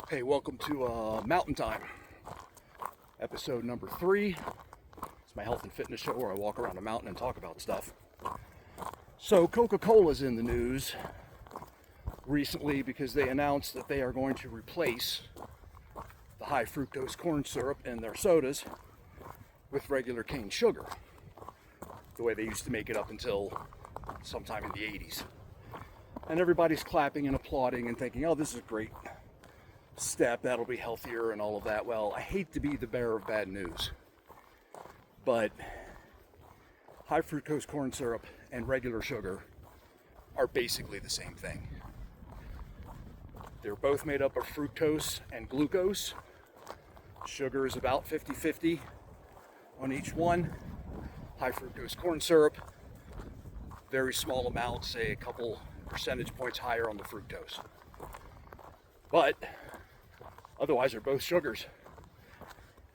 Hey, welcome to Mountain Time, episode number 3. It's my health and fitness show where I walk around a mountain and talk about stuff. So Coca-Cola's in the news recently because they announced that they are going to replace the high-fructose corn syrup in their sodas with regular cane sugar, the way they used to make it up until sometime in the 80s. And everybody's clapping and applauding and thinking, oh, this is a great step, that'll be healthier and all of that. Well, I hate to be the bearer of bad news, but high fructose corn syrup and regular sugar are basically the same thing. They're both made up of fructose and glucose. Sugar is about 50-50 on each one. High fructose corn syrup, very small amounts, say a couple percentage points higher on the fructose. But otherwise, they're both sugars.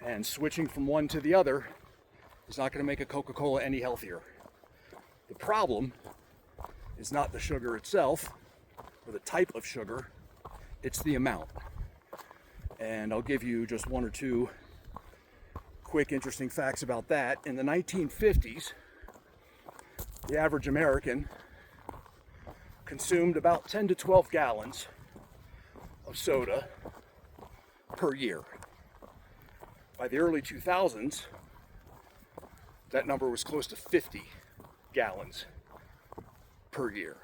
And switching from one to the other is not going to make a Coca-Cola any healthier. The problem is not the sugar itself or the type of sugar, it's the amount. And I'll give you just one or two quick interesting facts about that. In the 1950s, the average American consumed about 10 to 12 gallons of soda per year. By the early 2000s, that number was close to 50 gallons per year.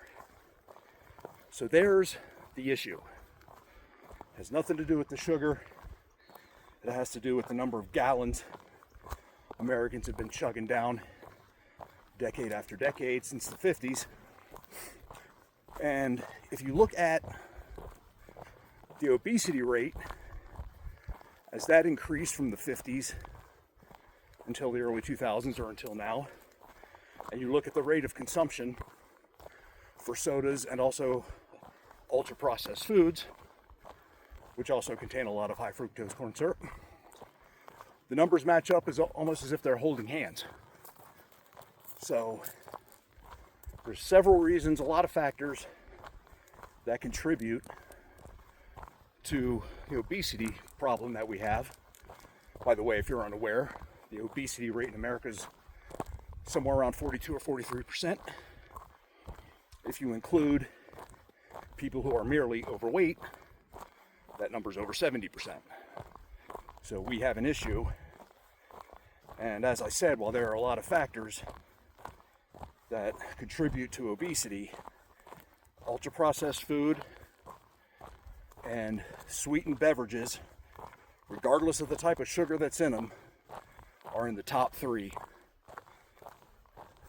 So there's the issue. It has nothing to do with the sugar. It has to do with the number of gallons Americans have been chugging down decade after decade since the 50s. And if you look at the obesity rate, as that increased from the 50s until the early 2000s or until now, and you look at the rate of consumption for sodas and also ultra-processed foods, which also contain a lot of high fructose corn syrup, the numbers match up as almost as if they're holding hands. So there's several reasons, a lot of factors that contribute to the obesity problem that we have. By the way, if you're unaware, the obesity rate in America is somewhere around 42 or 43%. If you include people who are merely overweight, that number's over 70%. So we have an issue. And as I said, while there are a lot of factors that contribute to obesity, ultra-processed food and sweetened beverages, regardless of the type of sugar that's in them, are in the top 3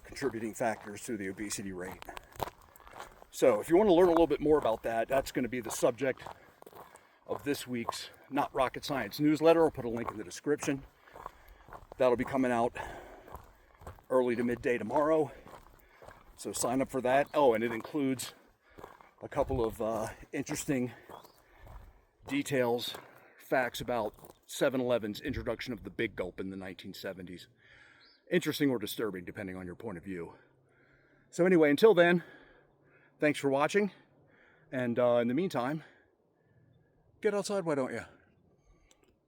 contributing factors to the obesity rate. So if you want to learn a little bit more about that, that's going to be the subject of this week's Not Rocket Science newsletter. I'll put a link in the description. That'll be coming out early to midday tomorrow. So sign up for that. Oh, and it includes a couple of interesting details, facts about 7-Eleven's introduction of the Big Gulp in the 1970s. Interesting or disturbing, depending on your point of view. So anyway, until then, thanks for watching. And in the meantime, get outside, why don't you?